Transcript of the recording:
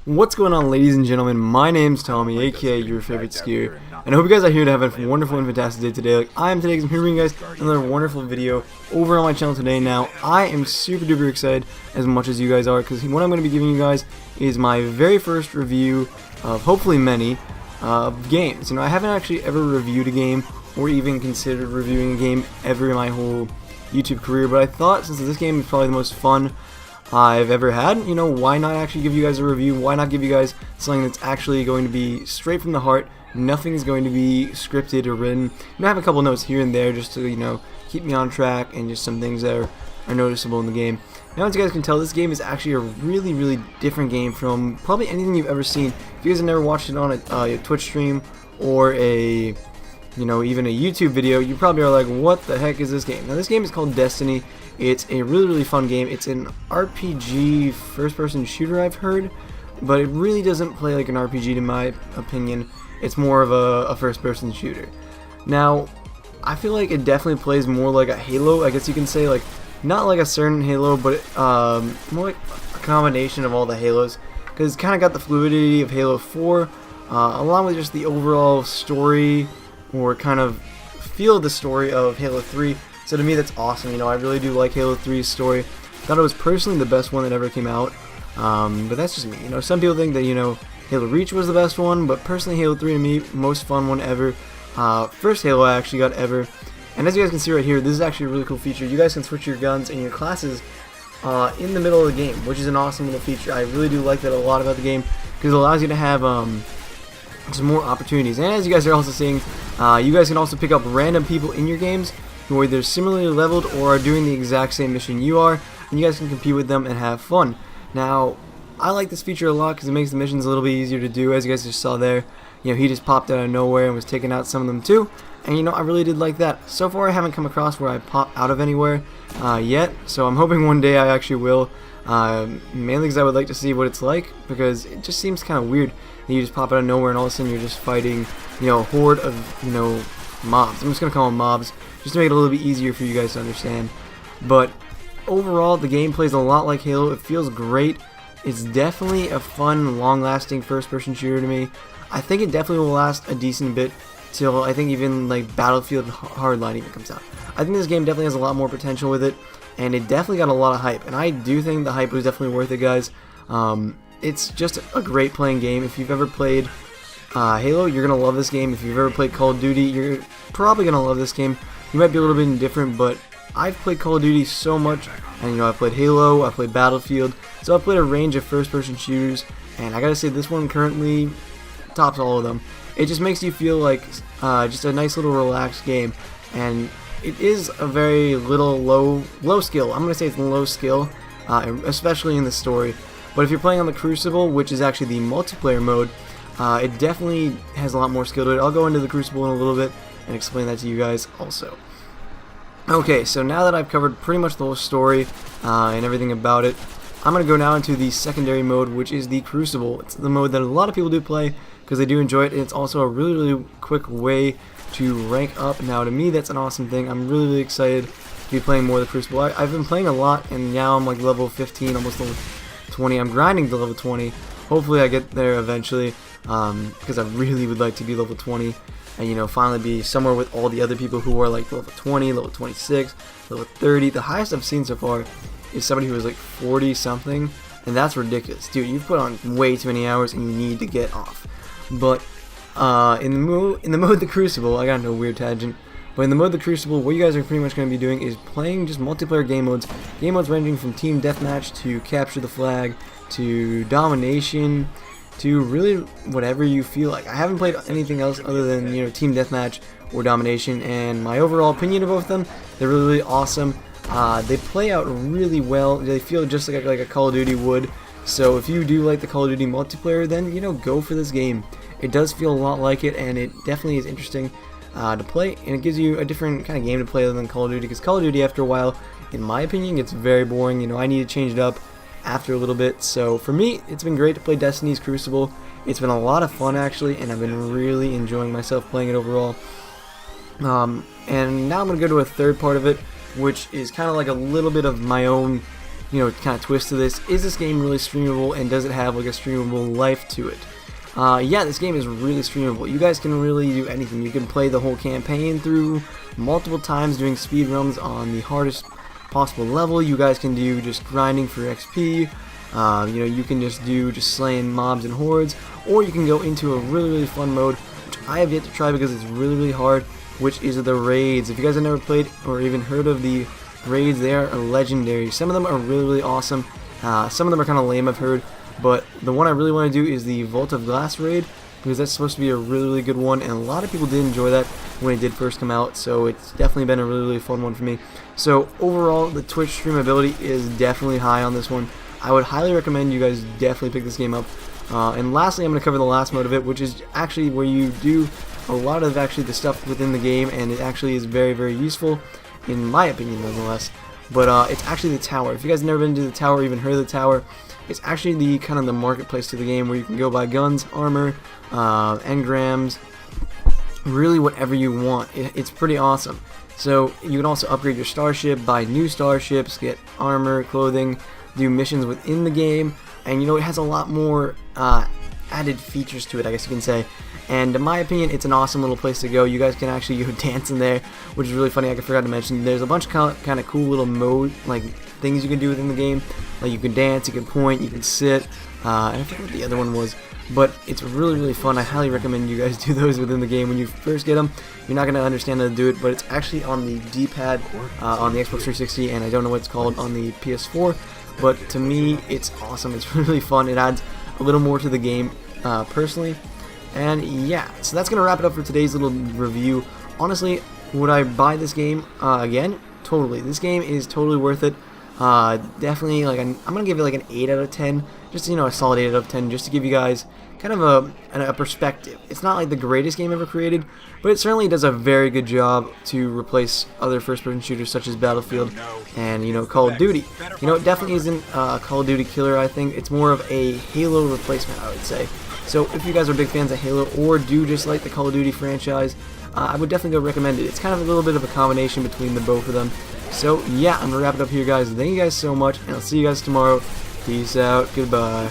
What's going on, ladies and gentlemen? My name's Tommy, aka your favorite skier, and I hope you guys are here to have a wonderful and fantastic day today. Like I am today, because I'm here bringing you guys another wonderful video over on my channel today. Now, I am super duper excited as much as you guys are, because what I'm going to be giving you guys is my very first review of hopefully many games. You know, I haven't actually ever reviewed a game or even considered reviewing a game ever in my whole YouTube career, but I thought since this game is probably the most fun I've ever had, you know, why not actually give you guys a review? Why not give you guys something that's actually going to be straight from the heart? Nothing is going to be scripted or written. You know, I have a couple notes here and there just to, you know, keep me on track and just some things that are noticeable in the game. Now, as you guys can tell, this game is actually a really different game from probably anything you've ever seen. If you guys have never watched it on a Twitch stream or a, you know, even a YouTube video, you probably are like, what the heck is this game? Now, this game is called Destiny. It's a really fun game. It's an RPG first-person shooter, I've heard, but it really doesn't play like an RPG in my opinion. It's more of a first-person shooter. Now, I feel like it definitely plays more like a Halo, I guess you can say, like not like a certain Halo, but more like a combination of all the Halos, because it's kind of got the fluidity of Halo 4, along with just the overall story or kind of feel of the story of Halo 3. So to me, that's awesome. You know, I really do like Halo 3's story. Thought it was personally the best one that ever came out. But that's just me. You know, some people think that, you know, Halo Reach was the best one, but personally, Halo 3 to me, most fun one ever. First Halo I actually got ever. And as you guys can see right here, this is actually a really cool feature. You guys can switch your guns and your classes in the middle of the game, which is an awesome little feature. I really do like that a lot about the game, because it allows you to have some more opportunities. And as you guys are also seeing, you guys can also pick up random people in your games who are either similarly leveled or are doing the exact same mission you are, and you guys can compete with them and have fun. Now, I like this feature a lot because it makes the missions a little bit easier to do. As you guys just saw there, you know, he just popped out of nowhere and was taking out some of them too, and you know, I really did like that. So far, I haven't come across where I pop out of anywhere yet, so I'm hoping one day I actually will, mainly because I would like to see what it's like, because it just seems kind of weird that you just pop out of nowhere and all of a sudden you're just fighting, you know, a horde of, you know, mobs. I'm just going to call them mobs, just to make it a little bit easier for you guys to understand. But overall, the game plays a lot like Halo. It feels great. It's definitely a fun, long-lasting first-person shooter to me. I think it definitely will last a decent bit till I think even like Battlefield Hardline even comes out. I think this game definitely has a lot more potential with it, and it definitely got a lot of hype. And I do think the hype was definitely worth it, guys. It's just a great playing game. If you've ever played Halo, you're going to love this game. If you've ever played Call of Duty, you're probably going to love this game. You might be a little bit indifferent, but I've played Call of Duty so much, and you know, I've played Halo, I've played Battlefield, so I've played a range of first-person shooters, and I gotta say, this one currently tops all of them. It just makes you feel like just a nice little relaxed game, and it is a very low skill. I'm gonna say it's low skill, especially in the story. But if you're playing on the Crucible, which is actually the multiplayer mode, it definitely has a lot more skill to it. I'll go into the Crucible in a little bit and explain that to you guys also. Okay, so now that I've covered pretty much the whole story and everything about it, I'm going to go now into the secondary mode, which is the Crucible. It's the mode that a lot of people do play because they do enjoy it, and it's also a really quick way to rank up. Now, to me, that's an awesome thing. I'm really excited to be playing more of the Crucible. I've been playing a lot, and now I'm like level 15, almost level 20. I'm grinding to level 20. Hopefully I get there eventually, because I really would like to be level 20. And, you know, finally be somewhere with all the other people who are like level 20, level 26, level 30. The highest I've seen so far is somebody who was like 40 something, and that's ridiculous. Dude, you've put on way too many hours and you need to get off. But in the mode The Crucible, I got into a weird tangent, but in the mode The Crucible, what you guys are pretty much going to be doing is playing just multiplayer game modes ranging from team deathmatch to capture the flag to domination, to really whatever you feel like. I haven't played anything else other than, you know, team deathmatch or domination, and my overall opinion of both of them, they're really awesome. They play out really well. They feel just like a Call of Duty would. So if you do like the Call of Duty multiplayer, then, you know, go for this game. It does feel a lot like it, and it definitely is interesting to play, and it gives you a different kind of game to play other than Call of Duty, because Call of Duty, after a while, in my opinion, gets very boring. You know, I need to change it up after a little bit. So for me, it's been great to play Destiny's Crucible. It's been a lot of fun actually, and I've been really enjoying myself playing it overall. And now I'm going to go to a third part of it, which is kind of like a little bit of my own kind of twist to this. Is this game really streamable, and does it have like a streamable life to it? Yeah, this game is really streamable. You guys can really do anything. You can play the whole campaign through multiple times, doing speed runs on the hardest possible level. You guys can do just grinding for XP. You can just do slaying mobs and hordes, or you can go into a really fun mode, which I have yet to try because it's really hard, which is the raids. If you guys have never played or even heard of the raids, they are legendary. Some of them are really awesome. Some of them are kind of lame, I've heard, but the one I really want to do is the Vault of Glass raid, because that's supposed to be a really good one, and a lot of people did enjoy that when it did first come out, so it's definitely been a really fun one for me. So overall, the Twitch streamability is definitely high on this one. I would highly recommend you guys definitely pick this game up. And lastly, I'm going to cover the last mode of it, which is actually where you do a lot of the stuff within the game, and it actually is very useful, in my opinion, nonetheless. But it's actually the tower. If you guys have never been to the tower or even heard of the tower, it's actually the kind of the marketplace to the game, where you can go buy guns, armor, engrams, really whatever you want. It's pretty awesome. So you can also upgrade your starship, buy new starships, get armor, clothing, do missions within the game, and it has a lot more added features to it, I guess you can say. And in my opinion, it's an awesome little place to go. You guys can actually go dance in there, which is really funny. I forgot to mention, there's a bunch of kind of cool little things you can do within the game. Like you can dance, you can point, you can sit, and I forget what the other one was. But it's really fun. I highly recommend you guys do those within the game. When you first get them, you're not going to understand how to do it, but it's actually on the D-pad on the Xbox 360, and I don't know what it's called on the PS4. But to me, it's awesome. It's really fun. It adds a little more to the game personally. And yeah, so that's going to wrap it up for today's little review. Honestly, would I buy this game again? Totally. This game is totally worth it. Definitely, I'm going to give it like an 8 out of 10. Just, a solid 8 out of 10, just to give you guys kind of a perspective. It's not like the greatest game ever created, but it certainly does a very good job to replace other first-person shooters such as Battlefield and, Call of Duty. It definitely isn't a Call of Duty killer, I think. It's more of a Halo replacement, I would say. So if you guys are big fans of Halo or do just like the Call of Duty franchise, I would definitely go recommend it. It's kind of a little bit of a combination between the both of them. So yeah, I'm going to wrap it up here, guys. Thank you guys so much, and I'll see you guys tomorrow. Peace out. Goodbye.